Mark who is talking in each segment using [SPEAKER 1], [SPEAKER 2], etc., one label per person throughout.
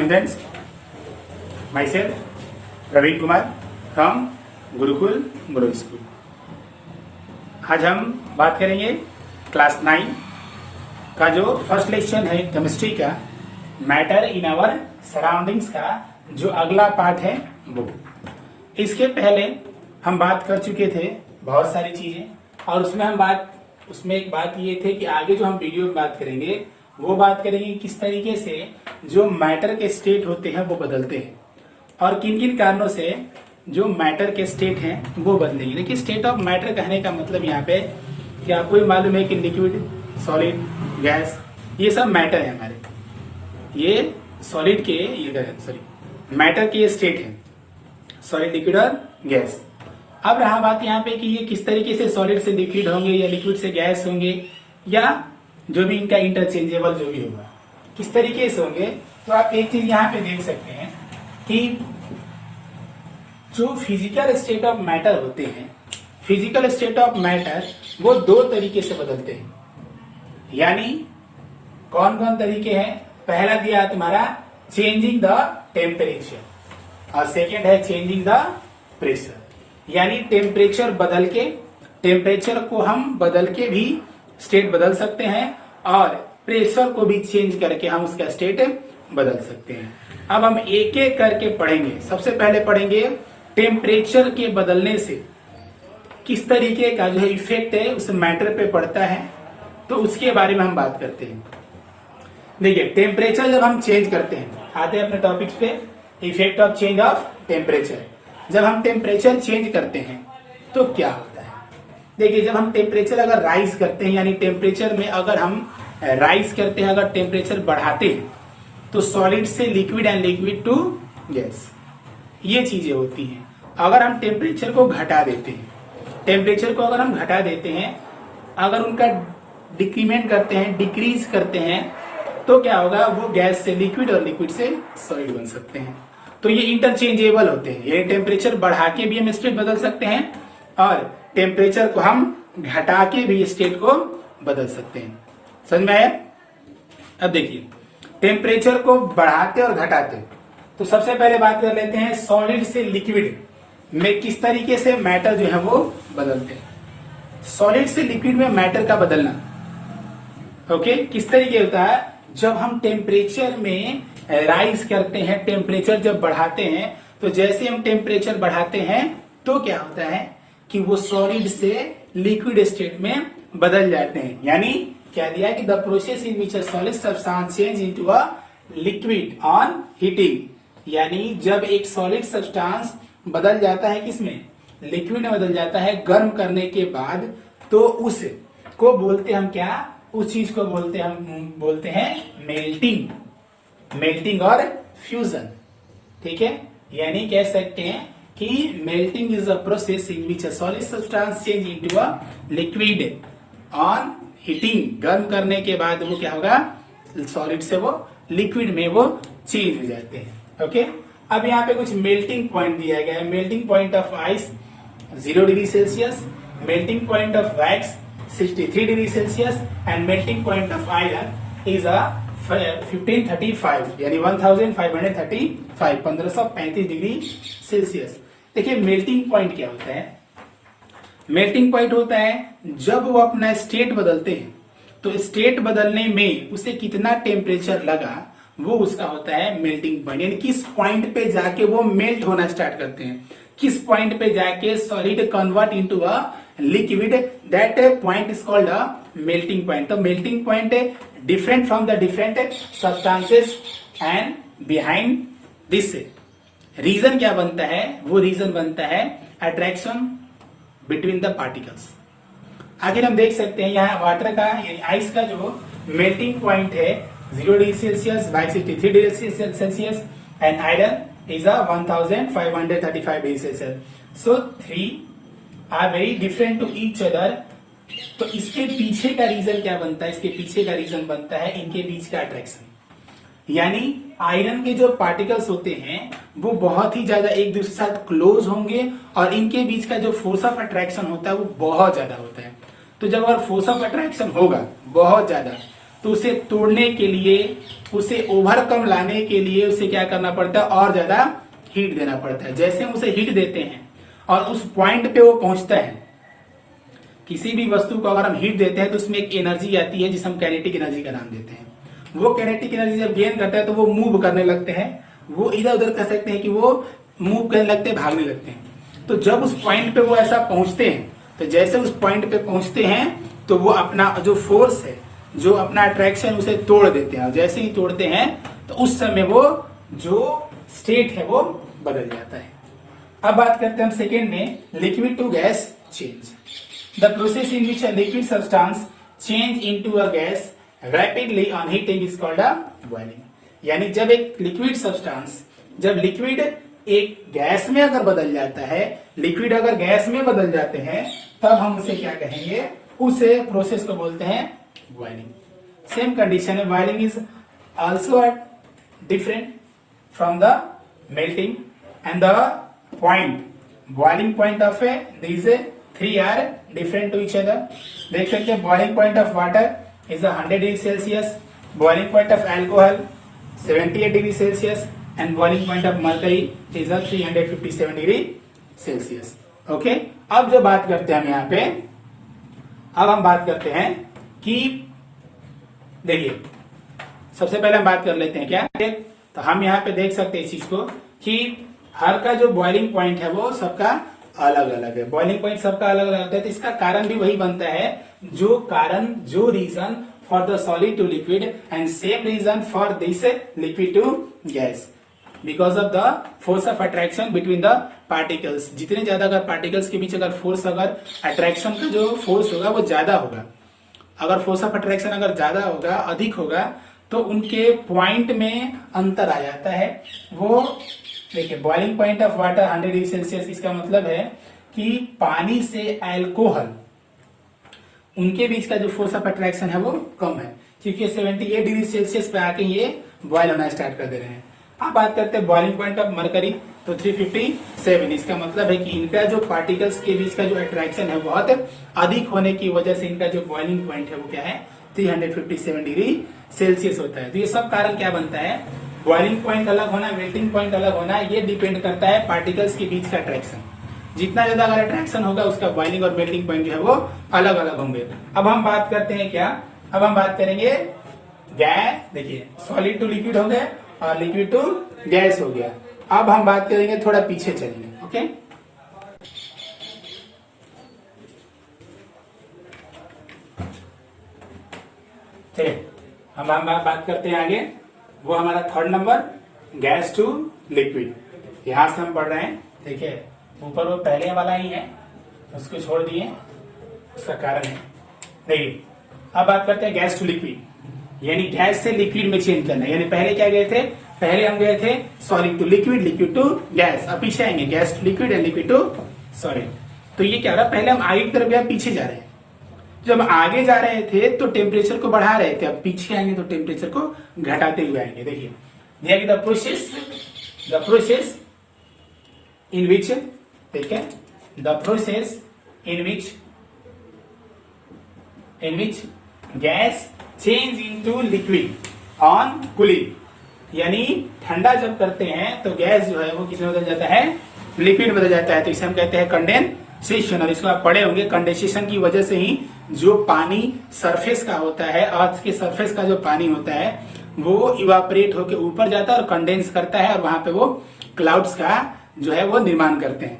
[SPEAKER 1] morning friends, myself Praveen Kumar from Gurukul Guru school. आज हम बात करेंगे क्लास 9 का जो फर्स्ट लेक्चर है केमिस्ट्री का, मैटर इन आवर सराउंडिंग्स का जो अगला पार्ट है वो। इसके पहले हम बात कर चुके थे बहुत सारी चीजें, और उसमें एक बात ये थे कि आगे जो हम वीडियो में बात करेंगे वो बात करेंगे किस तरीके से जो मैटर के स्टेट होते हैं वो बदलते हैं और किन किन कारणों से जो मैटर के स्टेट हैं वो बदलेंगे। देखिए, स्टेट ऑफ मैटर कहने का मतलब यहाँ पे कि आपको ही मालूम है कि लिक्विड, सॉलिड, गैस, ये सब मैटर है हमारे। ये सॉलिड के मैटर के स्टेट है, सॉलिड, लिक्विड और गैस। अब रहा बात यहाँ पे कि ये किस तरीके से सॉलिड से लिक्विड होंगे या लिक्विड से गैस होंगे, या जो भी इनका इंटरचेंजेबल जो भी होगा किस तरीके से होंगे। तो आप एक चीज यहाँ पे देख सकते हैं कि जो फिजिकल स्टेट ऑफ मैटर होते हैं, फिजिकल स्टेट ऑफ मैटर वो दो तरीके से बदलते हैं। यानी कौन कौन तरीके हैं? पहला दिया तुम्हारा चेंजिंग द टेम्परेचर और सेकेंड है चेंजिंग द प्रेशर। यानी टेम्परेचर बदल के, टेम्परेचर को हम बदल के भी स्टेट बदल सकते हैं और प्रेशर को भी चेंज करके हम उसका स्टेट बदल सकते हैं। अब हम एक एक करके पढ़ेंगे। सबसे पहले पढ़ेंगे टेम्परेचर के बदलने से किस तरीके का जो है इफेक्ट है उस मैटर पे पड़ता है, तो उसके बारे में हम बात करते हैं। देखिए, टेम्परेचर जब हम चेंज करते हैं, आते हैं अपने टॉपिक्स पे, effect of change of temperature. जब हम टेम्परेचर चेंज करते हैं तो क्या होता है? देखिए, जब हम टेम्परेचर अगर राइज करते हैं, यानी टेम्परेचर में अगर हम राइज करते हैं, अगर टेम्परेचर बढ़ाते हैं तो सॉलिड से liquid and liquid to gas, ये चीजें होती हैं। अगर हम टेम्परेचर को घटा देते हैं, टेम्परेचर को अगर हम घटा देते हैं, अगर उनका डिक्रीमेंट करते हैं, डिक्रीज करते हैं, तो क्या होगा? वो गैस से लिक्विड और लिक्विड से सॉलिड बन सकते हैं। तो ये इंटरचेंजेबल होते हैं। ये टेम्परेचर बढ़ा के भी हम स्टेट बदल सकते हैं और टेम्परेचर को हम घटा के भी स्टेट को बदल सकते हैं। समझ में आया? अब देखिए, टेम्परेचर को बढ़ाते और घटाते, तो सबसे पहले बात कर लेते हैं सॉलिड से लिक्विड में किस तरीके से मैटर जो है वो बदलते हैं। सॉलिड से लिक्विड में मैटर का बदलना, ओके, किस तरीके होता है? जब हम टेम्परेचर में राइज करते हैं, टेम्परेचर जब बढ़ाते हैं, तो जैसे हम टेम्परेचर बढ़ाते हैं तो क्या होता है कि वो सॉलिड से लिक्विड स्टेट में बदल जाते हैं। यानी क्या दिया कि the process in which a solid substance change into a liquid on heating. यानी जब एक सॉलिड सब्सटेंस बदल जाता है किसमें? लिक्विड में बदल जाता है गर्म करने के बाद, तो उस को बोलते हम क्या? उस चीज को बोलते हैं मेल्टिंग, मेल्टिंग और फ्यूजन। ठीक है, यानी कह सकते हैं कि melting is a process in which a solid substance change into a liquid on heating. गर्म करने के बाद वो क्या होगा? सॉलिड से वो लिक्विड में वो चेंज हो जाते हैं। ओके, अब यहाँ पे कुछ मेल्टिंग पॉइंट दिया गया है। Melting point of ice 0 degree Celsius, melting point of wax 63 degree Celsius and melting point of iron is a 1535, यानी 1535 डिग्री सेल्सियस। देखिए, मेल्टिंग पॉइंट क्या होता है? मेल्टिंग पॉइंट होता है जब वो अपना स्टेट बदलते हैं, तो स्टेट बदलने में उसे कितना टेम्परेचर लगा वो उसका होता है मेल्टिंग पॉइंट। यानी किस पॉइंट पे जाके वो मेल्ट होना स्टार्ट करते हैं, किस पॉइंट पे जाके solid convert into a liquid, that point is called a melting point. तो melting point different from the different substances and behind this reason क्या बनता है? वो रीजन बनता है अट्रैक्शन बिटवीन द पार्टिकल्स। आखिर हम देख सकते हैं यहाँ वाटर का, यानी आइस का जो मेल्टिंग पॉइंट है 0 degree Celsius by 63 degree Celsius and iron is a 1535 degree Celsius. So 3 are very different to each other. तो इसके पीछे का रीजन क्या बनता है? इसके पीछे का रीजन बनता है इनके बीच का अट्रैक्शन। यानी आयरन के जो पार्टिकल्स होते हैं वो बहुत ही ज्यादा एक दूसरे के साथ क्लोज होंगे और इनके बीच का जो फोर्स ऑफ अट्रैक्शन होता है वो बहुत ज्यादा होता है। तो जब अगर फोर्स ऑफ अट्रैक्शन होगा बहुत ज्यादा, तो उसे तोड़ने के लिए, उसे ओवरकम लाने के लिए उसे क्या करना पड़ता है, और ज्यादा हीट देना पड़ता है। जैसे हम उसे हीट देते हैं और उस पॉइंट पे वो पहुंचता है, किसी भी वस्तु को अगर हम हीट देते हैं तो उसमें एक एनर्जी आती है जिसे हम काइनेटिक एनर्जी का नाम देते हैं। वो काइनेटिक एनर्जी जब गेन करता है तो वो मूव करने लगते हैं, वो इधर उधर कर सकते हैं कि वो मूव करने लगते हैं, भागने लगते हैं। तो जब उस पॉइंट पे वो ऐसा पहुंचते हैं, तो जैसे उस पॉइंट पे पहुंचते हैं तो वो अपना जो फोर्स है, जो अपना अट्रैक्शन, उसे तोड़ देते हैं। और जैसे ही तोड़ते हैं तो उस समय वो जो स्टेट है वो बदल जाता है। अब बात करते हैं हम सेकेंड में, liquid to gas change. The process in which a liquid substance change into a gas rapidly on heating is called a boiling। यानी जब एक लिक्विड सब्सटेंस, जब लिक्विड एक गैस में अगर बदल जाता है, लिक्विड अगर गैस में बदल जाते हैं, तब हम उसे क्या कहेंगे, उसे प्रोसेस को बोलते हैं बॉइलिंग। सेम कंडीशन है, boiling is also different from the melting and the point, boiling point of A these three are different to each other। देख सकते हैं, boiling point of water is 100 degree Celsius, boiling point of alcohol 78 degree Celsius and boiling point of mercury is 357 degree Celsius. Okay, अब जो बात करते हैं हम यहाँ पे, अब हम बात करते हैं कि देखिए, सबसे पहले हम बात कर लेते हैं क्या, तो हम यहाँ पे देख सकते हैं इस चीज को कि हर का जो बॉइलिंग पॉइंट है वो सबका अलग अलग है। बॉइलिंग पॉइंट सबका अलग अलग होता है, तो इसका कारण भी वही बनता है, जो कारण, जो reason for the solid to liquid and same reason for this liquid to gas, because of the force of attraction between the particles. जितने ज्यादा अगर पार्टिकल्स के बीच अगर फोर्स, अगर अट्रैक्शन का जो फोर्स होगा वो ज्यादा होगा, अगर फोर्स ऑफ अट्रैक्शन अगर ज्यादा होगा, अधिक होगा, तो उनके पॉइंट में अंतर आ जाता है। वो देखिए, boiling point of water 100 degree Celsius, इसका मतलब है कि पानी से अल्कोहल, उनके बीच का जो फोर्स ऑफ अट्रैक्शन है वो कम है, क्योंकि 78 डिग्री सेल्सियस पे आके ये बॉयल होना स्टार्ट कर दे रहे हैं। अब बात करते हैं बॉइलिंग पॉइंट ऑफ मरकरी, तो 357। इसका मतलब है कि इनका जो पार्टिकल्स के बीच का जो अट्रैक्शन है बहुत अधिक होने की वजह से इनका जो बॉइलिंग पॉइंट है वो क्या है, 357 डिग्री सेल्सियस होता है। तो ये सब कारण क्या बनता है, बॉइलिंग पॉइंट अलग होना, मेल्टिंग पॉइंट अलग होना, ये डिपेंड करता है पार्टिकल्स के बीच का अट्रैक्शन। जितना ज्यादा अगर अट्रैक्शन होगा, उसका बॉइलिंग और मेल्टिंग पॉइंट जो है वो अलग अलग होंगे। अब हम बात करते हैं क्या, अब हम बात करेंगे गैस। देखिए, सॉलिड टू लिक्विड हो गया और लिक्विड टू गैस हो गया। अब हम बात करेंगे, थोड़ा पीछे चलेंगे। ओके, ठीक, हम बात करते हैं आगे, वो हमारा third number, gas to liquid. यहां से हम पढ़ रहे हैं, देखिए ऊपर वो पहले वाला ही है, उसको छोड़ दिए, उसका कारण है। देखिए, अब बात करते हैं गैस टू लिक्विड, यानी गैस से लिक्विड में चेंज करना। यानी पहले क्या गए थे, पहले हम गए थे solid to liquid, liquid to gas. अब पीछे आएंगे gas to liquid and liquid to solid. तो ये क्या हो रहा है, पहले हम आगे की तरफ गए, पीछे जा रहे हैं। जब आगे जा रहे थे तो टेम्परेचर को बढ़ा रहे थे, अब पीछे आएंगे तो टेम्परेचर को घटाते हुए आएंगे। देखिए, द प्रोसेस इन विच, देखिए, the process in which gas change into liquid on cooling. यानी ठंडा जब करते हैं तो गैस जो है वो किसमें बदल जाता है, लिक्विड बदल जाता है। तो इसे हम कहते हैं कंडेंसेशन, और इसको आप पढ़े होंगे, कंडेंसेशन की वजह से ही जो पानी सरफेस का होता है, अर्थ के सरफेस का जो पानी होता है वो इवापोरेट होकर ऊपर जाता है और कंडेंस करता है, और वहां पे वो क्लाउड्स का जो है वो निर्माण करते हैं।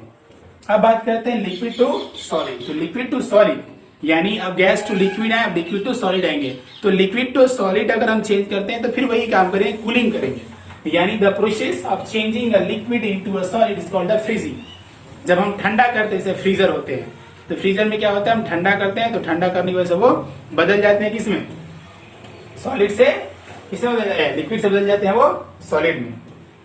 [SPEAKER 1] अब बात करते हैं लिक्विड टू सॉलिड। तो लिक्विड टू सॉलिड, यानी अब गैस टू लिक्विड है, अब लिक्विड टू सॉलिड आएंगे। तो लिक्विड टू सॉलिड अगर हम चेंज करते हैं तो फिर वही काम करेंगे, कूलिंग करेंगे। यानी the process of changing a liquid into a solid is called the freezing. जब हम ठंडा करते हैं, फ्रीजर होते हैं, तो फ्रीजर में क्या होता है, हम ठंडा करते हैं तो ठंडा करने की वजह से वो बदल जाते हैं किसमें, सॉलिड से किसमें बदल जाते हैं, लिक्विड से बदल जाते हैं वो सॉलिड में।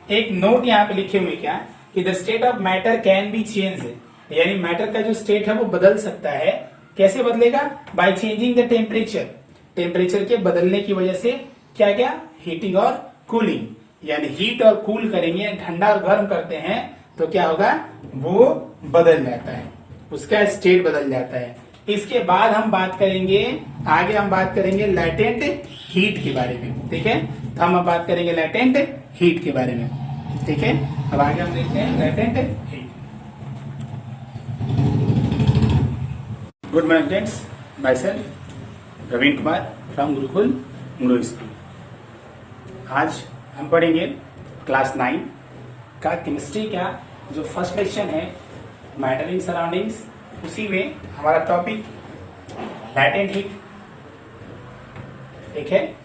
[SPEAKER 1] एक नोट यहाँ पे लिखे हुए क्या कि the state of matter can be change, यानी मैटर का जो स्टेट है वो बदल सकता है। कैसे बदलेगा, by changing the temperature, temperature के बदलने की वजह से क्या क्या, हीटिंग और कूलिंग, यानी हीट और कूल करेंगे, ठंडा और गर्म करते हैं तो क्या होगा, वो बदल जाता है, उसका स्टेट बदल जाता है। इसके बाद हम बात करेंगे, आगे हम बात करेंगे लैटेंट हीट के बारे में, ठीक है। तो हम अब बात करेंगे लैटेंट हीट के बारे में, ठीक है। अब आगे हम देखते हैं latent heat. Good morning friends, myself Raveen Kumar from Gurukul English school. आज हम पढ़ेंगे क्लास 9 का केमिस्ट्री का जो फर्स्ट लेक्चर है मैटर इन सराउंडिंग्स, उसी में हमारा टॉपिक लैटेंट हीट, ठीक है।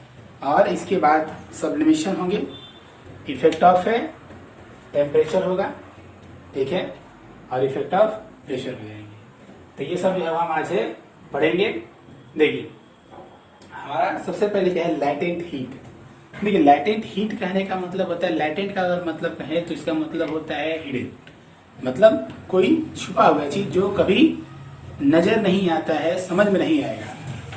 [SPEAKER 1] और इसके बाद सब्लिमेशन होंगे, इफेक्ट ऑफ है, टेम्परेचर होगा, ठीक है, और इफेक्ट ऑफ प्रेशर हो जाएंगे। तो ये सब जो है हम आज पढ़ेंगे। देखिए हमारा सबसे पहले क्या है लैटेंट हीट। देखिए लैटेंट हीट कहने का मतलब होता है, लैटेंट का अगर मतलब कहें तो इसका मतलब होता है हिडन, मतलब कोई छुपा हुआ चीज जो कभी नजर नहीं आता है, समझ में नहीं आएगा,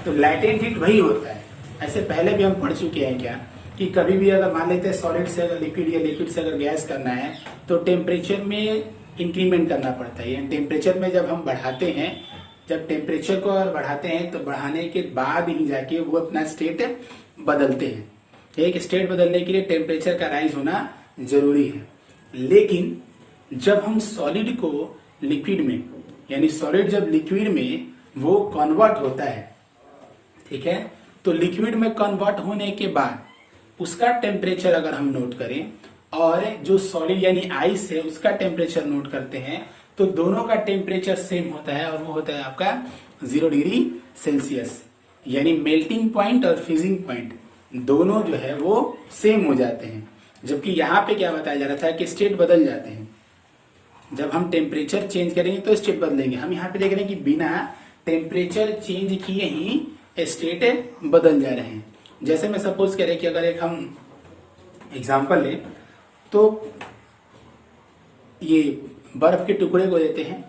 [SPEAKER 1] तो लैटेंट हीट वही होता है। ऐसे पहले भी हम पढ़ चुके हैं क्या कि कभी भी अगर मान लेते हैं सॉलिड से अगर लिक्विड या लिक्विड से अगर गैस करना है तो टेम्परेचर में इंक्रीमेंट करना पड़ता है। यानी टेम्परेचर में जब हम बढ़ाते हैं, जब टेम्परेचर को अगर बढ़ाते हैं तो बढ़ाने के बाद ही जाके वो अपना स्टेट बदलते हैं। एक स्टेट बदलने के लिए टेम्परेचर का राइज होना जरूरी है। लेकिन जब हम सॉलिड को लिक्विड में, यानी सॉलिड जब लिक्विड में वो कन्वर्ट होता है, ठीक है, तो लिक्विड में कन्वर्ट होने के बाद उसका टेम्परेचर अगर हम नोट करें और जो सॉलिड यानी आइस है उसका टेम्परेचर नोट करते हैं तो दोनों का टेम्परेचर सेम होता है और वो होता है आपका 0 डिग्री सेल्सियस। यानी मेल्टिंग पॉइंट और फ्रीजिंग पॉइंट दोनों जो है वो सेम हो जाते हैं। जबकि यहाँ पे क्या बताया जा रहा था कि स्टेट बदल जाते हैं। जब हम टेम्परेचर चेंज करेंगे तो स्टेट बदलेंगे। हम यहाँ पे देख रहे हैं कि बिना टेम्परेचर चेंज किए ही स्टेट बदल जा रहे हैं। जैसे मैं सपोज करें कि अगर एक हम एग्जांपल लें तो ये बर्फ के टुकड़े को लेते हैं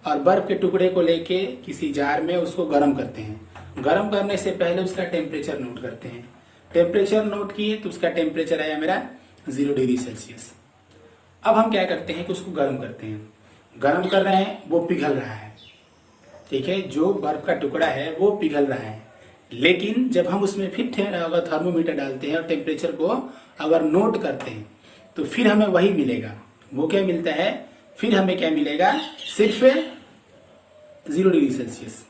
[SPEAKER 1] और बर्फ के टुकड़े को लेके किसी जार में उसको गर्म करते हैं। गर्म करने से पहले उसका टेम्परेचर नोट करते हैं। टेम्परेचर नोट किए तो उसका टेम्परेचर आया मेरा 0 डिग्री सेल्सियस। अब हम क्या करते हैं कि उसको गर्म करते हैं। गर्म कर रहे हैं, वो पिघल रहा है, ठीक है, जो बर्फ का टुकड़ा है वो पिघल रहा है। लेकिन जब हम उसमें फिर अगर थर्मोमीटर डालते हैं और टेम्परेचर को अगर नोट करते हैं तो फिर हमें वही मिलेगा। वो क्या मिलता है, फिर हमें क्या मिलेगा, सिर्फ 0 डिग्री सेल्सियस।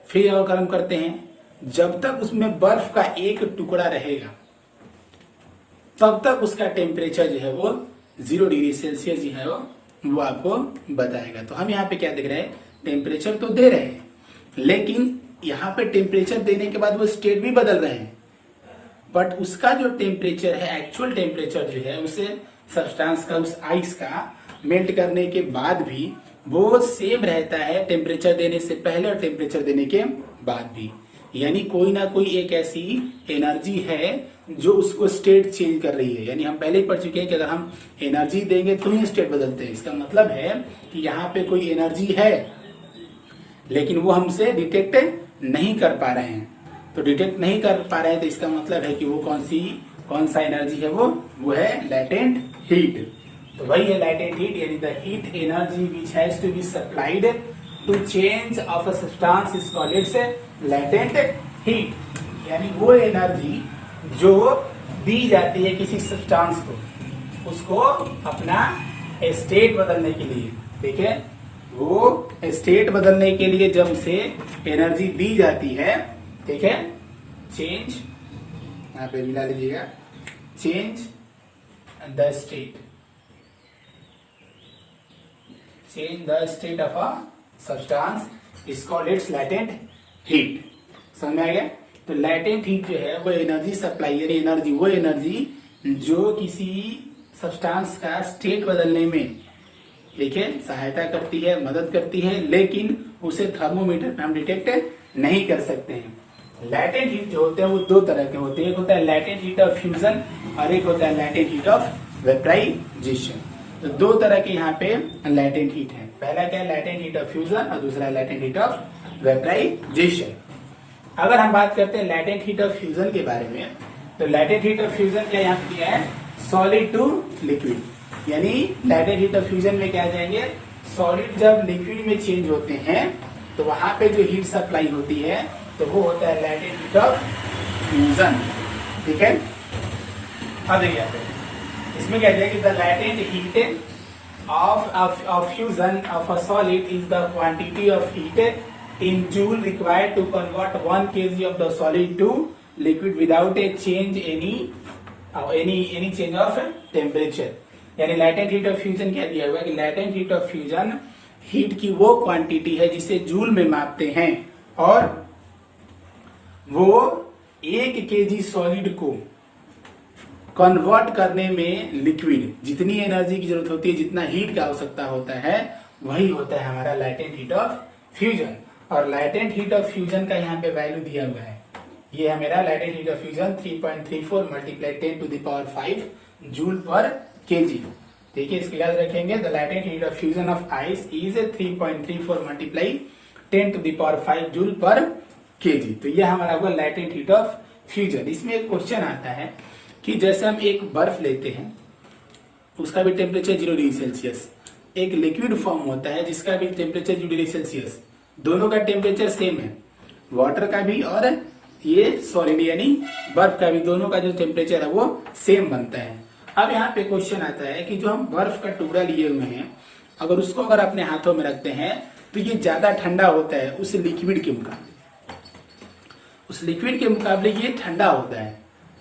[SPEAKER 1] फिर अगर गर्म करते हैं, जब तक उसमें बर्फ का एक टुकड़ा रहेगा तब तक उसका टेम्परेचर जो है वो 0 डिग्री सेल्सियस जो है वो आपको बताएगा। तो हम यहाँ पे क्या देख रहे हैं, टेम्परेचर तो दे रहे हैं लेकिन यहाँ पे टेम्परेचर देने के बाद वो स्टेट भी बदल रहे हैं, बट उसका जो टेम्परेचर है, एक्चुअल टेम्परेचर जो है उसे सब्सटेंस का, उस आइस का मेल्ट करने के बाद भी वो सेम रहता है टेम्परेचर देने से पहले और टेम्परेचर देने के बाद भी। यानी कोई ना कोई एक ऐसी एनर्जी है जो उसको स्टेट चेंज कर रही है। यानी हम पहले ही पढ़ चुके हैं कि अगर हम एनर्जी देंगे तो ही स्टेट बदलते हैं। इसका मतलब है कि यहाँ पे कोई एनर्जी है लेकिन वो हमसे डिटेक्ट नहीं कर पा रहे हैं। तो डिटेक्ट नहीं कर पा रहे हैं तो इसका मतलब है कि वो कौन सा एनर्जी है, वो है लैटेंट हीट। तो वही है लैटेंट हीट, यानी the heat energy which has to be supplied to change of a substance is called its latent heat. यानी वो एनर्जी जो दी जाती है किसी सब्सटेंस को, उसको अपना स्टेट बदलने के लिए, ठीक है, वो स्टेट बदलने के लिए जब उसे एनर्जी दी जाती है, ठीक है, चेंज, यहाँ पे मिला लीजिएगा, change the state of a substance is called its latent heat. समझ में आ गया। तो लैटेंट हीट जो है वो एनर्जी सप्लाई, यानी एनर्जी, वो एनर्जी जो किसी सब्सटेंस का स्टेट बदलने में, ठीक है, सहायता करती है, मदद करती है, लेकिन उसे थर्मोमीटर पे हम डिटेक्ट नहीं कर सकते हैं। लैटेंट हीट जो होते हैं वो दो तरह के होते हैं। एक होता है लैटेंट हीट ऑफ फ्यूजन और एक होता है लैटेंट हीट ऑफ वेपराइजेशन। तो दो तरह के यहाँ पे लैटेंट हीट है। पहला क्या है, लैटेंट हीट ऑफ फ्यूजन, और दूसरा लैटेंट हीट ऑफ वेपराइजेशन। अगर हम बात करते हैं लैटेंट हीट ऑफ फ्यूजन के बारे में, तो लैटेंट हीट ऑफ फ्यूजन क्या यहाँ किया है, सॉलिड टू लिक्विड। यानी लैटेंट हीट ऑफ फ्यूजन में क्या आ जाएंगे, सॉलिड जब लिक्विड में चेंज होते हैं तो वहां पे जो हीट सप्लाई होती है तो वो होता है लैटेंट हीट ऑफ फ्यूजन। ठीक है, अब देखिए यहाँ पे इसमें कहते हैं कि the latent heat of fusion of a solid is the quantity of heat in joule required to convert 1 kg of the solid to liquid without a change any change of temperature। यानी latent heat of fusion क्या दिया हुआ है कि latent heat of fusion heat की वो quantity है जिसे जूल में मापते हैं और वो 1 kg सॉलिड को कन्वर्ट करने में लिक्विड जितनी एनर्जी की जरूरत होती है, जितना हीट का आवश्यकता होता है, वही होता है हमारा लैटेंट हीट ऑफ फ्यूजन। और लैटेंट हीट ऑफ फ्यूजन का यहाँ पे वैल्यू दिया हुआ है, ये है मेरा latent heat of fusion 3.34 multiply 10 to the power 5 joule per KG. ठीक है, इसको याद रखेंगे। The latent heat of fusion of ice is 3.34 multiply 10 to the power 5 joule per KG. तो ये हमारा हुआ लैटेंट हीट ऑफ फ्यूजन। इसमें एक क्वेश्चन आता है कि जैसे हम एक बर्फ लेते हैं, उसका भी टेम्परेचर 0 डिग्री सेल्सियस, एक लिक्विड फॉर्म होता है जिसका भी टेम्परेचर 0 डिग्री सेल्सियस, दोनों का टेम्परेचर सेम है, वाटर का भी और ये सॉलिड यानी बर्फ का भी, दोनों का जो टेम्परेचर है वो सेम बनता है। अब यहाँ पे क्वेश्चन आता है कि जो हम बर्फ का टुकड़ा लिए हुए हैं, अगर उसको अगर अपने हाथों में रखते हैं तो ये ज्यादा ठंडा होता है उस लिक्विड के मुकाबले, उस लिक्विड के मुकाबले ये ठंडा होता है,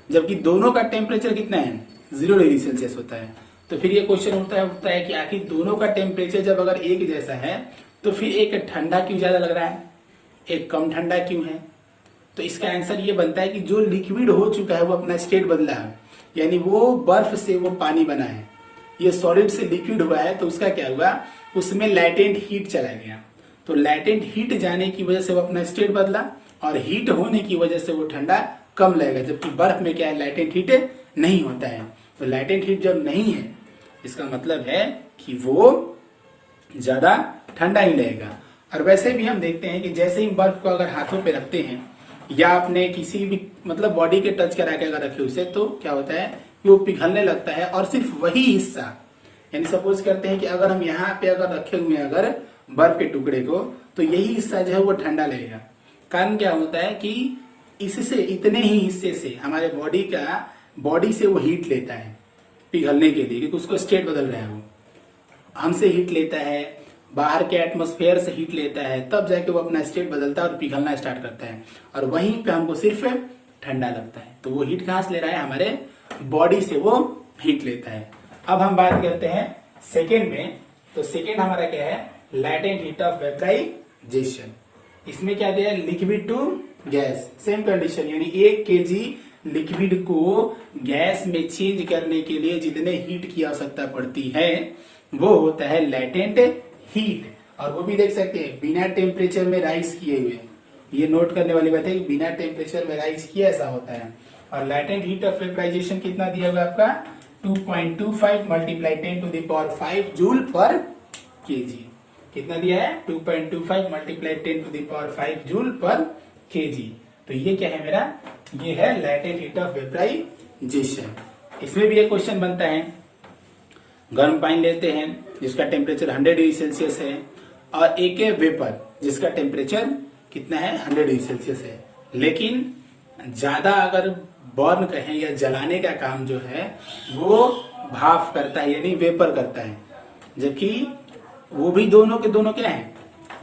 [SPEAKER 1] जबकि दोनों का टेम्परेचर कितना है 0 डिग्री सेल्सियस होता है। तो फिर ये क्वेश्चन उठता है कि आखिर दोनों का टेम्परेचर जब अगर एक जैसा है तो फिर एक ठंडा क्यों ज्यादा लग रहा है, एक कम ठंडा क्यों है। तो इसका आंसर ये बनता है कि जो लिक्विड हो चुका है वो अपना स्टेट बदला है, यानी वो बर्फ से वो पानी बना है, ये सॉलिड से लिक्विड हुआ है, तो उसका क्या हुआ, उसमें लैटेंट हीट चला गया। तो लैटेंट हीट जाने की वजह से वो अपना स्टेट बदला और हीट होने की वजह से वो ठंडा कम लगेगा, जबकि बर्फ में क्या है लैटेंट हीट नहीं होता है। तो लैटेंट हीट जब नहीं है इसका मतलब है कि वो ज्यादा ठंडा ही लगेगा। और वैसे भी हम देखते हैं कि जैसे ही बर्फ को अगर हाथों पे रखते हैं या अपने किसी भी मतलब बॉडी के टच करा के अगर रखे उसे, तो क्या होता है कि वो पिघलने लगता है और सिर्फ वही हिस्सा, यानी सपोज करते हैं कि अगर हम यहाँ पे अगर रखे हुए हैं अगर बर्फ के टुकड़े को, तो यही हिस्सा जो है वो ठंडा लगेगा। कारण क्या होता है कि इससे इतने ही हिस्से से हमारे बॉडी से वो हीट लेता है पिघलने के लिए, क्योंकि उसको स्टेट बदल रहा है, वो हमसे हीट लेता है, बाहर के एटमॉस्फेयर से हीट लेता है, तब जाके वो अपना स्टेट बदलता है और पिघलना स्टार्ट करता है, और वहीं पे हमको सिर्फ ठंडा लगता है। तो वो हीट कहां से ले रहा है, हमारे बॉडी से वो हीट लेता है। अब हम बात करते हैं सेकेंड में। तो सेकेंड हमारा क्या है, लैटेंट हीट ऑफ वेपराइजेशन। इसमें क्या दिया है, liquid to gas, same condition, यानी 1 kg लिक्विड को गैस में चेंज करने के लिए जितने हीट की आवश्यकता पड़ती है वो होता है लैटेंट हीट। और वो भी देख सकते हैं बिना टेम्परेचर में राइज किए हुए, ये नोट करने वाली बात है कि बिना टेम्परेचर में राइज किया ऐसा होता है। और लैटेंट हीट ऑफ वेपराइजेशन कितना दिया हुआ आपका 2.25 multiply 10 to the power 5 joule per KG. कितना दिया है 2.25 multiply 10 to the power 5 joule per KG. तो ये क्या है मेरा, ये है लैटेंट हीट ऑफ वेपराइजेशन। इसमें भी एक क्वेश्चन बनता है, गर्म पानी लेते हैं जिसका टेम्परेचर 100 डिग्री सेल्सियस है और एक वेपर जिसका टेम्परेचर कितना है 100 डिग्री सेल्सियस है, लेकिन ज्यादा अगर बर्न कहें या जलाने का काम जो है वो भाप करता है यानी वेपर करता है, जबकि वो भी दोनों के दोनों क्या है,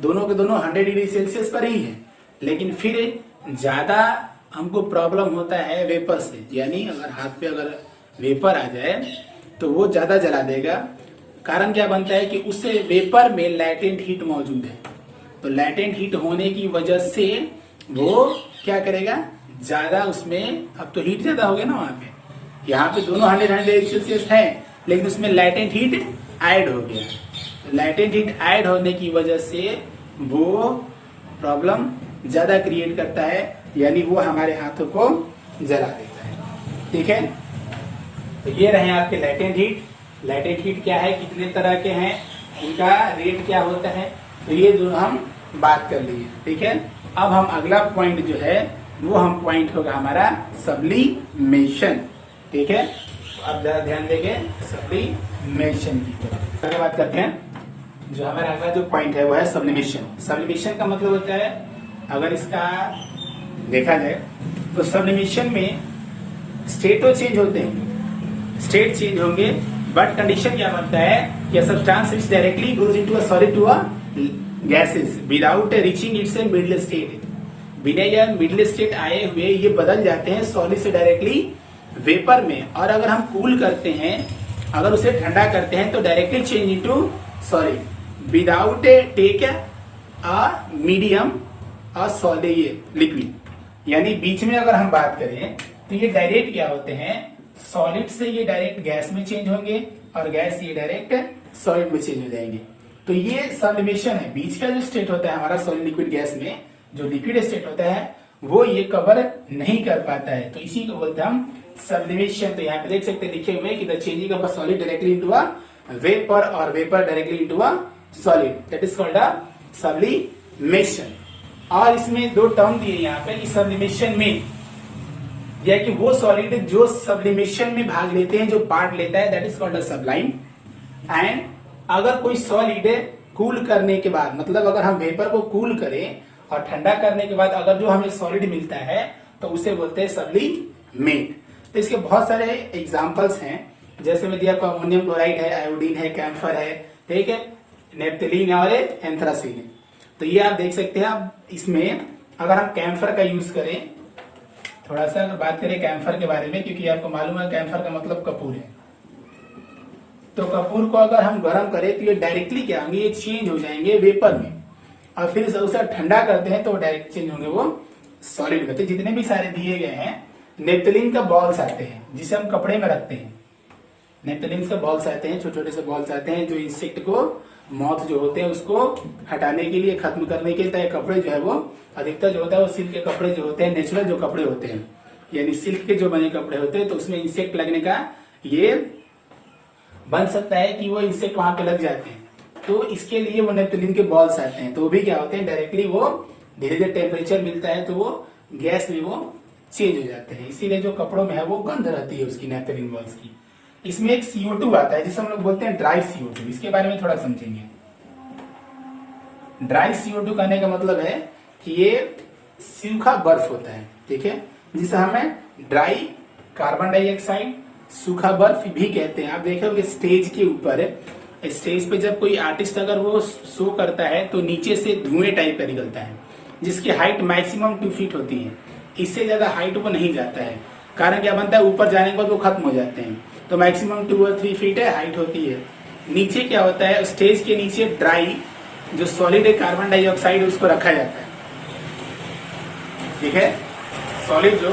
[SPEAKER 1] दोनों के दोनों 100 डिग्री सेल्सियस पर ही है, लेकिन फिर ज्यादा हमको प्रॉब्लम होता है वेपर से, यानी अगर हाथ पे अगर वेपर आ जाए तो वो ज्यादा जला देगा। कारण क्या बनता है कि उससे वेपर में लैटेंट हीट मौजूद है, तो लैटेंट हीट होने की वजह से वो क्या करेगा, ज्यादा उसमें, अब तो हीट ज्यादा हो गया ना वहां पे, यहाँ पे दोनों 100 डिग्री सेल्सियस है लेकिन उसमें लैटेंट हीट ऐड हो गया। लैटेंट हीट ऐड होने की वजह से वो प्रॉब्लम ज्यादा क्रिएट करता है, यानी वो हमारे हाथों को जला देता है। ठीक है, तो ये रहे आपके लैटेंट हीट। लैटेंट हीट क्या है, कितने तरह के हैं, उनका रेट क्या होता है, तो ये दोनों हम बात कर लिए। ठीक है, अब हम अगला पॉइंट जो है वो हम पॉइंट होगा हमारा सब्लिमेशन। ठीक है, अब जरा ध्यान देंगे सब्लिमेशन की तरफ। आगे बात करते हैं जो हमारा अगला जो पॉइंट है वो है सब्लिमेशन। सब्लिमेशन का मतलब होता है, अगर इसका देखा जाए तो सब्लिमेशन में स्टेट तो चेंज होते हैं, स्टेट चेंज होंगे, बट कंडीशन क्या बनता है कि substance which directly goes into a solid to a gases without reaching its middle state. बिना या मिडिल स्टेट आए हुए ये बदल जाते हैं सॉलिड से डायरेक्टली वेपर में। और अगर हम कूल करते हैं, अगर उसे ठंडा करते हैं तो directly change into solid without take a medium a solid liquid. यानी बीच में अगर हम बात करें तो ये डायरेक्ट क्या होते हैं, सॉलिड से ये डायरेक्ट गैस में चेंज होंगे और गैस से ये डायरेक्ट सॉलिड में चेंज हो जाएंगे। तो ये सब्लिमेशन है। बीच का जो स्टेट होता है हमारा सॉलिड लिक्विड गैस में, जो लिक्विड स्टेट होता है वो ये कवर नहीं कर पाता है, तो इसी को बोलते हैं हम सब्लिमेशन। तो यहाँ पे देख सकते हैं लिखे हुए कि the changing of a solid directly into a vapour और vapour directly into a solid, that is called a sublimation. और इसमें दो टर्म दिए यहाँ पे कि सब्लिमेशन में या कि वो सॉलिड जो सब्लिमेशन में भाग लेते हैं, जो पार्ट लेता है, that is called a Sublime. And अगर कोई सॉलिड कूल करने के बाद, मतलब अगर हम वेपर को कूल करें और ठंडा करने के बाद अगर जो हमें सॉलिड मिलता है तो उसे बोलते हैं सब्लिमेट। तो इसके बहुत सारे एग्जांपल्स हैं, जैसे में दिया आपको अमोनियम क्लोराइड है, आयोडीन है, कैम्फर है, ठीक है, नेप्थलीन और एंथ्रासीन है। तो ये आप देख सकते हैं। अब इसमें अगर हम कैम्फर का यूज करें, थोड़ा सा अगर बात करें कैम्फर के बारे में, क्योंकि आपको मालूम है कैम्फर का मतलब कपूर है। तो कपूर को अगर हम गर्म करें तो ये डायरेक्टली क्या होंगे, ये चेंज हो जाएंगे वेपर में, और फिर उसे ठंडा करते हैं तो डायरेक्ट चेंज होंगे वो सॉलिड में। तो जितने भी सारे दिए गए हैं, नेप्थलीन का बॉल्स आते हैं जिसे हम कपड़े में रखते हैं। नेप्थलीन के बॉल्स आते हैं, छोटे छोटे से बॉल्स आते हैं जो इंसेक्ट को, मॉथ जो होते हैं उसको हटाने के लिए, खत्म करने के लिए। कपड़े जो है वो अधिकतर जो होता है वो सिल्क के कपड़े जो होते हैं, नेचुरल जो कपड़े होते हैं, यानी सिल्क के जो बने कपड़े होते हैं, तो उसमें इंसेक्ट लगने का ये बन सकता है कि वो इंसेक्ट वहां पे लग जाते हैं। तो इसके लिए वो नेप्थलीन के बॉल्स आते हैं। तो वो भी क्या होते हैं, डायरेक्टली वो धीरे धीरे टेम्परेचर मिलता है तो वो गैस में वो चेंज हो जाते हैं। इसीलिए जो कपड़ों में है वो गंध रहती है उसकी, नेप्थलीन बॉल्स की। इसमें एक CO2 आता है जिसे हम लोग बोलते हैं ड्राई CO2। इसके बारे में थोड़ा समझेंगे। ड्राई CO2 कहने का मतलब है कि ये सूखा बर्फ होता है, ठीक है, जिसे हमें ड्राई कार्बन डाइऑक्साइड, सूखा बर्फ भी कहते हैं। आप देख रहे हो स्टेज के ऊपर, स्टेज पे जब कोई आर्टिस्ट अगर वो शो करता है तो नीचे से धुएं टाइप का निकलता है, जिसकी हाइट मैक्सिमम 2 फीट होती है। इससे ज्यादा हाइट वो नहीं जाता है। कारण क्या बनता है, ऊपर जाने के बाद वो खत्म हो जाते हैं। तो मैक्सिमम 2 और 3 फीट है हाइट होती है। नीचे क्या होता है, स्टेज के नीचे ड्राई जो सॉलिड है कार्बन डाइऑक्साइड उसको रखा जाता है, ठीक है, सॉलिड जो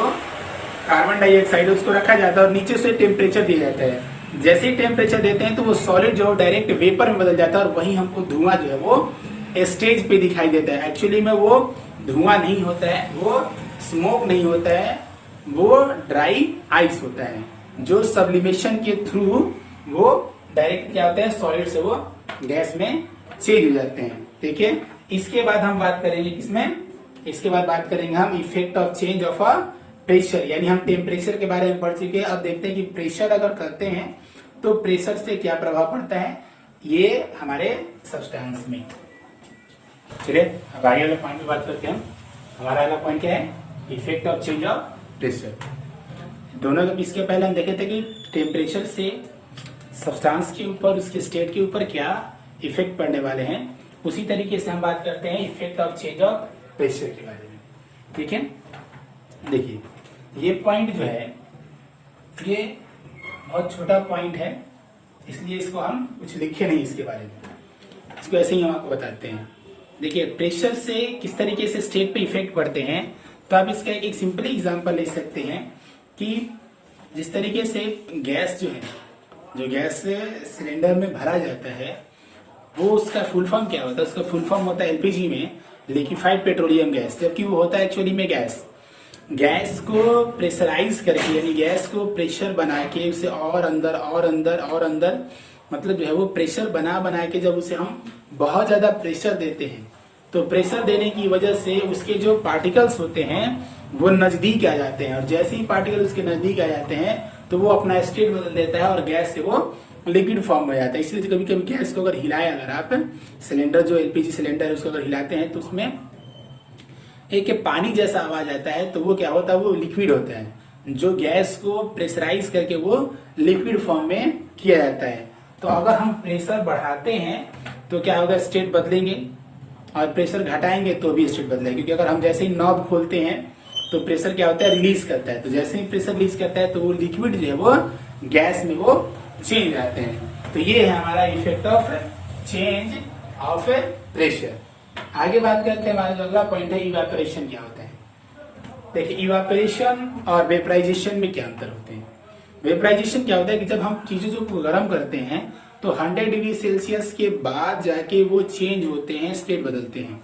[SPEAKER 1] कार्बन डाइऑक्साइड उसको रखा जाता है और नीचे से टेम्परेचर दिया जाता है। जैसे ही टेम्परेचर देते हैं तो वो सॉलिड जो डायरेक्ट वेपर में बदल जाता है और वहीं हमको धुआं जो है वो स्टेज पे दिखाई देता है। एक्चुअली में वो धुआं नहीं होता है, वो स्मोक नहीं होता है, वो ड्राई आइस होता है, जो सब्लिमेशन के थ्रू वो डायरेक्ट क्या होता है, सॉलिड से वो गैस में चेंज हो जाते हैं, ठीक है। इसके बाद हम बात करेंगे किसमें, इसके बाद बात करेंगे हम effect of change of a pressure. यानी हम टेम्परेचर के बारे में पढ़ चुके हैं। अब देखते हैं कि प्रेशर अगर करते हैं तो प्रेशर से क्या प्रभाव पड़ता है ये हमारे सब्सटेंस में। चलिए अब आगे वाले पॉइंट पे बात करते हैं हम। हमारा अगला पॉइंट क्या है, effect of change of pressure. दोनों इसके पहले हम देखे थे कि टेम्परेचर से सब्सटेंस के ऊपर, उसके स्टेट के ऊपर क्या इफेक्ट पड़ने वाले हैं। उसी तरीके से हम बात करते हैं effect of change of pressure के बारे में, ठीक है। देखिए ये पॉइंट जो है ये बहुत छोटा पॉइंट है, इसलिए इसको हम कुछ लिखे नहीं इसके बारे में, इसको ऐसे ही हम आपको बताते हैं। देखिए प्रेशर से किस तरीके से स्टेट पे इफेक्ट पड़ते हैं, तो आप इसका एक सिंपली एग्जांपल ले सकते हैं कि जिस तरीके से गैस जो है, जो गैस सिलेंडर में भरा जाता है वो उसका फुल फॉर्म क्या होता है, उसका फुल फॉर्म होता है LPG में लिक्विफाइड पेट्रोलियम गैस, जबकि वो होता है एक्चुअली में गैस को प्रेशराइज करके, यानी गैस को प्रेशर बना के उसे और अंदर और अंदर और अंदर, मतलब जो है वो प्रेशर बना के जब उसे हम बहुत ज्यादा प्रेशर देते हैं तो प्रेशर देने की वजह से उसके जो पार्टिकल्स होते हैं वो नजदीक आ जाते हैं, और जैसे ही पार्टिकल उसके नजदीक आ जाते हैं तो वो अपना स्टेट बदल देता है और गैस से वो लिक्विड फॉर्म में जाता है। इसलिए कभी कभी गैस को अगर हिलाए, अगर आप सिलेंडर जो एलपीजी सिलेंडर है उसको अगर हिलाते हैं तो उसमें एक पानी जैसा आवाज आता है, तो वो क्या होता है, वो लिक्विड होता है। जो गैस को प्रेशराइज करके वो लिक्विड फॉर्म में किया जाता है। तो अगर हम प्रेशर बढ़ाते हैं तो क्या होगा, स्टेट बदलेंगे, और प्रेशर घटाएंगे तो भी स्टेट बदलेगा। क्योंकि अगर हम जैसे ही नॉब खोलते हैं तो प्रेशर क्या होता है, रिलीज करता है। तो जैसे ही प्रेशर रिलीज करता है तो वो लिक्विड जो है वो गैस में वो चेंज आते हैं। तो ये है हमारा effect of change of pressure. आगे बात करते हैं, हमारा जो अगला पॉइंट है इवापोरेशन क्या होता है। देखिए इवापोरेशन और वेपराइजेशन में क्या अंतर होते हैं। वेपराइजेशन क्या होता है कि जब हम चीजों को गर्म करते हैं तो 100 डिग्री सेल्सियस के बाद जाके वो चेंज होते हैं, स्टेट बदलते हैं,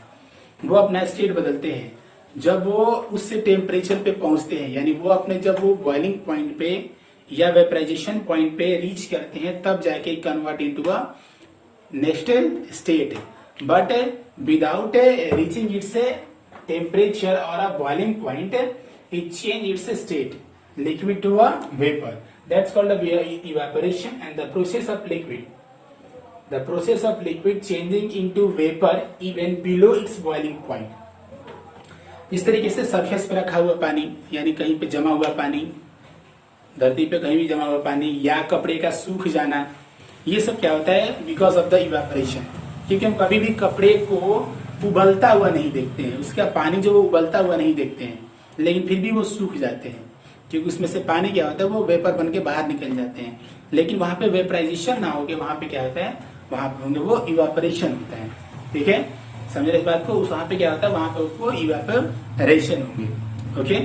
[SPEAKER 1] वो अपना स्टेट बदलते हैं। जब वो उससे टेम्परेचर पे पहुंचते हैं, यानी वो अपने जब वो बॉइलिंग पॉइंट पे या वेपराइजेशन पॉइंट पे रीच करते हैं, तब जाके convert into a next state. But without reaching its temperature और a boiling point, it change its state liquid to a vapor. That's called the evaporation. And the process of liquid changing into vapor even below its boiling point. इस तरीके से surface पे रखा हुआ पानी, यानी कहीं पे जमा हुआ पानी, धरती पे कहीं भी जमा हुआ पानी, या कपड़े का सूख जाना, ये सब क्या होता है, बिकॉज ऑफ द इवापोरेशन। क्योंकि हम कभी भी कपड़े को उबलता हुआ नहीं देखते हैं, उसका पानी जो वो उबलता हुआ नहीं देखते हैं, लेकिन फिर भी वो सूख जाते हैं, क्योंकि उसमें से पानी क्या होता है, वो वेपर बन के बाहर निकल जाते हैं। लेकिन वहां पे वेपराइजेशन ना होके वहां पे क्या होता है, वहां पे होंगे वो इवापोरेशन होता है। ठीक है, समझ रहे इस बात को। उस वहां पे क्या होता है, वहां पे उसको इवापोरेशन होंगे। ओके,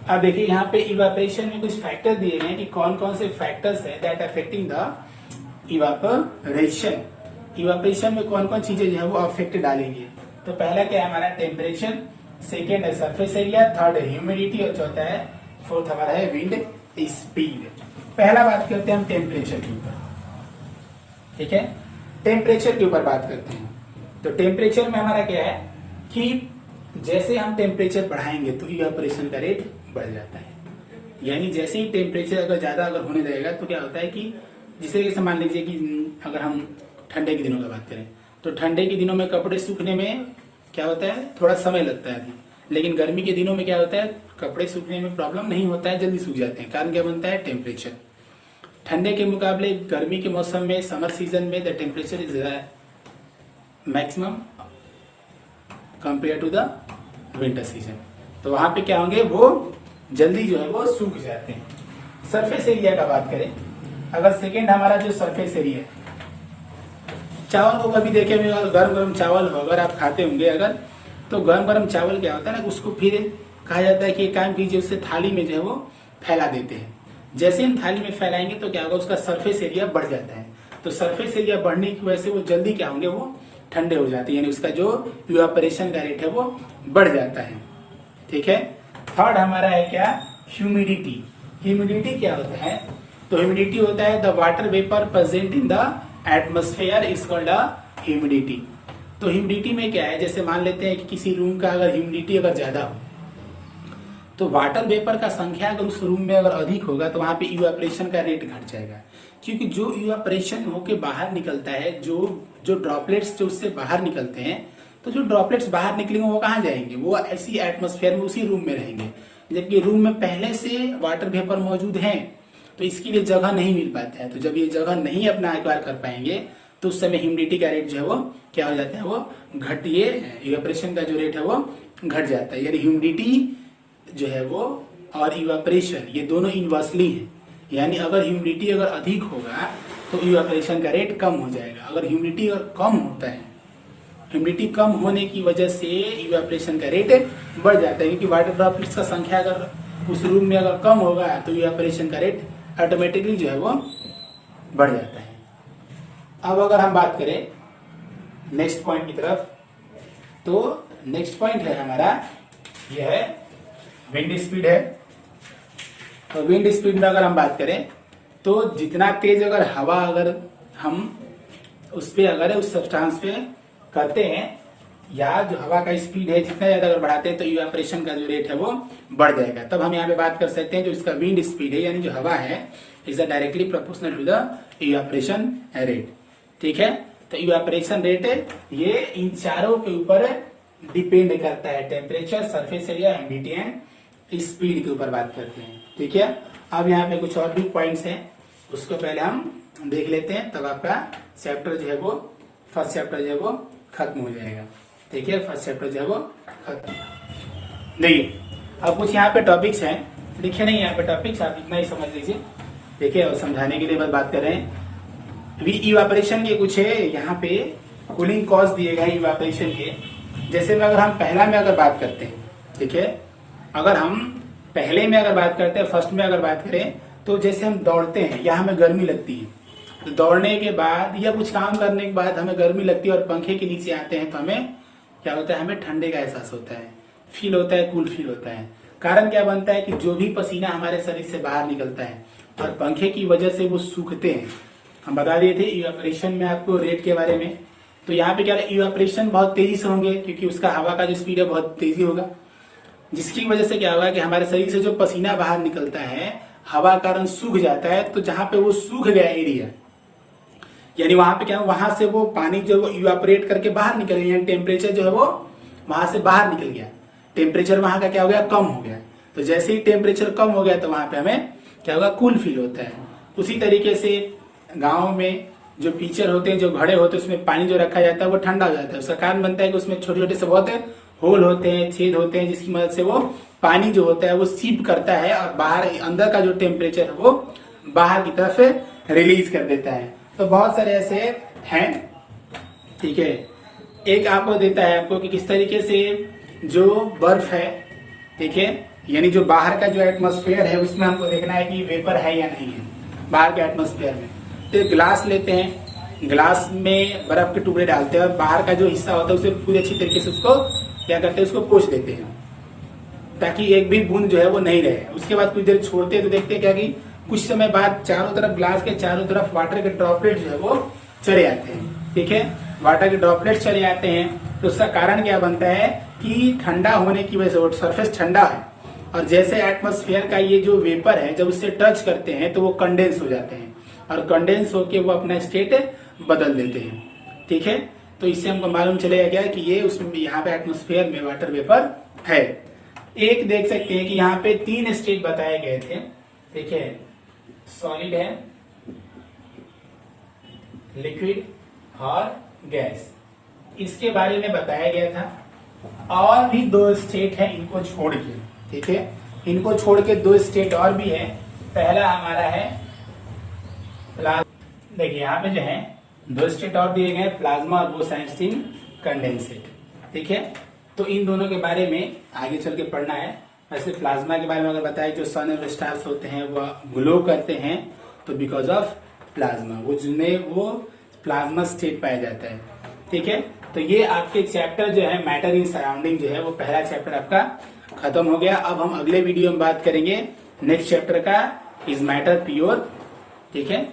[SPEAKER 1] अब देखिए यहाँ पे इवापोरेशन में कुछ फैक्टर दिए गए हैं कि कौन कौन से फैक्टर्स है that affecting the evaporation. Evaporation में कौन कौन चीजें जो है वो अफेक्ट डालेंगे। तो पहला क्या है हमारा, टेम्परेचर, सेकेंड है सरफेस एरिया, थर्ड है ह्यूमिडिटी, और चौथा है, फोर्थ हमारा है विंड स्पीड। पहला बात करते हैं हम टेम्परेचर के ऊपर। ठीक है, टेम्परेचर के ऊपर बात करते हैं। तो टेम्परेचर में हमारा क्या है कि जैसे हम टेम्परेचर बढ़ाएंगे तो इवापोरेशन का रेट बढ़ जाता है। यानी जैसे ही टेम्परेचर अगर ज्यादा अगर होने लगेगा तो क्या होता है कि जिसे जैसे मान लीजिए कि अगर हम ठंडे के दिनों की बात करें तो ठंडे के दिनों में कपड़े सूखने में क्या होता है, थोड़ा समय लगता है। लेकिन गर्मी के दिनों में क्या होता है, कपड़े सूखने में प्रॉब्लम नहीं होता है, जल्दी सूख जाते हैं। कारण क्या बनता है, टेम्परेचर। ठंडे के मुकाबले गर्मी के मौसम में, समर सीजन में the temperature is maximum compare to the winter season. तो वहां पे क्या होंगे, वो जल्दी जो है वो सूख जाते हैं। सरफेस एरिया का बात करें, अगर सेकेंड हमारा जो सरफेस एरिया है, चावल को कभी देखे हुए गर्म गर्म चावल हो, अगर आप खाते होंगे अगर, तो गर्म गर्म चावल क्या होता है ना, उसको फिर कहा जाता है कि एक काम कीजिए, उससे थाली में जो है वो फैला देते हैं। जैसे हम थाली में फैलाएंगे तो क्या होगा, उसका सरफेस एरिया बढ़ जाता है। तो सरफेस एरिया बढ़ने की वजह से वो जल्दी क्या होंगे, वो ठंडे हो जाते हैं, यानी उसका जो इवापोरेशन का रेट है वो बढ़ जाता है। ठीक है, थर्ड हमारा है क्या, ह्यूमिडिटी। ह्यूमिडिटी क्या होता है, तो ह्यूमिडिटी होता है the water vapour present in the atmosphere is called humidity. तो ह्यूमिडिटी में क्या है, जैसे मान लेते हैं कि किसी रूम का अगर ह्यूमिडिटी अगर ज्यादा हो तो वाटर वेपर का संख्या अगर उस रूम में अगर अधिक होगा तो वहां पे इवापोरेशन का रेट घट जाएगा। क्योंकि जो इवापोरेशन होके बाहर निकलता है, जो ड्रॉपलेट्स जो उससे बाहर निकलते हैं, तो जो ड्रॉपलेट्स बाहर निकलेंगे वो कहाँ जाएंगे, वो ऐसी एटमोस्फेयर में उसी रूम में रहेंगे। जबकि रूम में पहले से वाटर वेपर मौजूद है तो इसके लिए जगह नहीं मिल पाता है। तो जब ये जगह नहीं अपना एक्वायर कर पाएंगे तो उस समय ह्यूमिडिटी का रेट जो है वो क्या हो जाता है, वो घट, ये इवापोरेशन का जो रेट है वो घट जाता है। यानी ह्यूमिडिटी जो है वो और इवापोरेशन ये दोनों इनवर्सली हैं। यानी अगर ह्यूमिडिटी अगर अधिक होगा तो इवापोरेशन का रेट कम हो जाएगा। अगर ह्यूमिडिटी अगर कम होता है, ह्यूमिडिटी कम होने की वजह से इवापोरेशन का रेट बढ़ जाता है। क्योंकि वाटर ड्रॉपलेट्स का संख्या अगर उस रूम में अगर कम होगा तो इवापोरेशन का रेट ऑटोमेटिकली जो है वो बढ़ जाता है। अब अगर हम बात करें नेक्स्ट पॉइंट की तरफ, तो नेक्स्ट पॉइंट है हमारा, यह है विंड स्पीड है। तो विंड स्पीड में अगर हम बात करें तो जितना तेज अगर हवा अगर हम उस पे अगर उस सब्सटेंस पे करते हैं या जो हवा का स्पीड है जितना ज्यादा अगर बढ़ाते हैं तो इवेपोरेशन का जो रेट है वो बढ़ जाएगा। तब हम यहाँ पे बात कर सकते हैं जो इसका विंड स्पीड है यानी जो हवा है is directly proportional to the evaporation rate. ठीक है, तो इवेपोरेशन रेट ये इन चारों के ऊपर डिपेंड करता है, temperature, surface area, humidity and speed के ऊपर बात करते हैं। ठीक है, अब यहाँ पे कुछ और भी पॉइंट्स हैं, उसको पहले हम देख लेते हैं, तब आपका चैप्टर जो है वो फर्स्ट चैप्टर जो है वो खत्म हो जाएगा। ठीक है, फर्स्ट चैप्टर जो है वो खत्म। देखिए अब कुछ यहाँ पे टॉपिक्स हैं, लिखे नहीं यहाँ पे टॉपिक्स, आप इतना ही समझ लीजिए। देखिए और समझाने के लिए बस बात कर रहे हैं। इवेपोरेशन के कुछ है यहाँ पे कूलिंग कॉज दिए गए इवेपोरेशन के। जैसे में अगर हम पहला में अगर बात करते हैं, ठीक है, अगर हम पहले में अगर बात करते हैं, फर्स्ट में अगर बात करें तो जैसे हम दौड़ते हैं या हमें गर्मी लगती है, तो दौड़ने के बाद या कुछ काम करने के बाद हमें गर्मी लगती है और पंखे के नीचे आते हैं तो हमें क्या होता है, हमें ठंडे का एहसास होता है, फील होता है, कूल फील होता है। कारण क्या बनता है कि जो भी पसीना हमारे शरीर से बाहर निकलता है और पंखे की वजह से वो सूखते हैं। हम बता दिए थे इवेपोरेशन में आपको रेट के बारे में, तो यहाँ पे क्या है, इवेपोरेशन बहुत तेजी से होंगे क्योंकि उसका हवा का जो स्पीड है बहुत तेजी होगा, जिसकी वजह से क्या होगा कि हमारे शरीर से जो पसीना बाहर निकलता है हवा का कारण सूख जाता है। तो जहां पे वो सूख गया एरिया यानी वहां पे क्या, वहां से वो पानी जो वो इवेपोरेट करके बाहर निकल गया, यानी टेम्परेचर जो है वो वहां से बाहर निकल गया, टेम्परेचर वहां का क्या हो गया, कम हो गया। तो जैसे ही टेम्परेचर कम हो गया तो वहां पे हमें क्या होगा, कूल फील होता है। उसी तरीके से गाँव में जो पीचर होते हैं, जो घड़े होते हैं, उसमें पानी जो रखा जाता है वो ठंडा हो जाता है। उसका कारण बनता है कि उसमें छोटे छोटे से बहुत होल होते हैं, छेद होते हैं, जिसकी मदद से वो पानी जो होता है वो सीप करता है और बाहर अंदर का जो टेम्परेचर है वो बाहर की तरफ रिलीज कर देता है। तो बहुत सारे ऐसे हैं। ठीक है, एक आपको देता है आपको कि किस तरीके से जो बर्फ है, ठीक है, यानी जो बाहर का जो एटमॉस्फेयर है उसमें हमको देखना है कि वेपर है या नहीं है बाहर के एटमॉस्फेयर में। तो एक ग्लास लेते हैं, ग्लास में बर्फ के टुकड़े डालते हैं और बाहर का जो हिस्सा होता है उसे पूरी अच्छी तरीके से उसको क्या करते हैं, उसको पोंछ देते हैं ताकि एक भी बूंद जो है वो नहीं रहे। उसके बाद कुछ देर छोड़ते हैं तो देखते हैं क्या कि कुछ समय बाद चारों तरफ, ग्लास के चारों तरफ वाटर के ड्रॉपलेट जो है वो चले आते हैं। ठीक है, वाटर के ड्रॉपलेट चले आते हैं तो उसका कारण क्या बनता है कि ठंडा होने की वजह से वो सरफेस ठंडा है और जैसे एटमॉस्फेयर का ये जो वेपर है जब उससे टच करते हैं तो वो कंडेंस हो जाते हैं और कंडेंस होके वो अपना स्टेट बदल देते हैं। ठीक है, तो इससे हमको मालूम चलेगा क्या कि ये उसमें यहाँ पे एटमॉस्फेयर में वाटर वेपर है। एक देख सकते हैं कि यहाँ पे 3 स्टेट बताए गए थे। ठीक है, सॉलिड है, लिक्विड और गैस, इसके बारे में बताया गया था। और भी 2 स्टेट है इनको छोड़ के, ठीक है, इनको छोड़ के 2 स्टेट और भी है। पहला हमारा है प्लाज्मा। देखिए यहाँ पे जो है 2 स्टेट और दिए गए, प्लाज्मा और वो साइंटिन कंडेंसेट। ठीक है, तो इन दोनों के बारे में आगे चल के पढ़ना है। वैसे प्लाज्मा के बारे में अगर बताए, जो सन और स्टार्स होते हैं वो ग्लो करते हैं तो बिकॉज ऑफ प्लाज्मा, वो जिनमें वो प्लाज्मा स्टेट पाया जाता है। ठीक है, तो ये आपके चैप्टर जो है मैटर इन सराउंडिंग जो है वो पहला चैप्टर आपका खत्म हो गया। अब हम अगले वीडियो में बात करेंगे नेक्स्ट चैप्टर का, इज मैटर प्योर। ठीक है,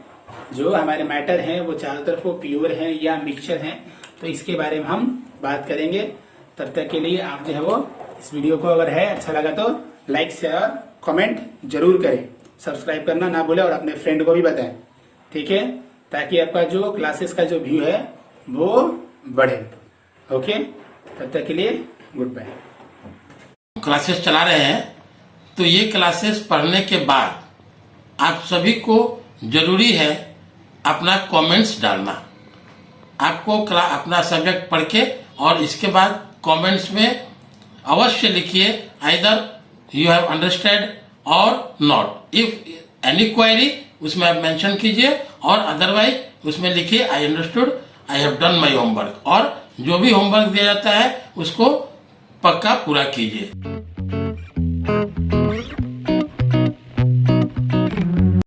[SPEAKER 1] जो हमारे मैटर है वो चारों तरफ वो प्योर है या मिक्सचर है, तो इसके बारे में हम बात करेंगे। तब तक के लिए आप जो है वो इस वीडियो को अगर है अच्छा लगा तो लाइक शेयर कमेंट जरूर करें, सब्सक्राइब करना ना भूलें और अपने फ्रेंड को भी बताएं। ठीक है, ताकि आपका जो क्लासेस का जो व्यू है वो बढ़े। ओके, तब तक के लिए गुड बाय।
[SPEAKER 2] क्लासेस चला रहे हैं तो ये क्लासेस पढ़ने के बाद आप सभी को जरूरी है अपना कमेंट्स डालना। आपको अपना सब्जेक्ट पढ़ के और इसके बाद कमेंट्स में अवश्य लिखिए आइदर यू हैव अंडरस्टैंड और नॉट। इफ एनी क्वेरी उसमें आप मेंशन कीजिए और अदरवाइज उसमें लिखिए I understood, I have done my homework. और जो भी होमवर्क दिया जाता है उसको पक्का पूरा कीजिए।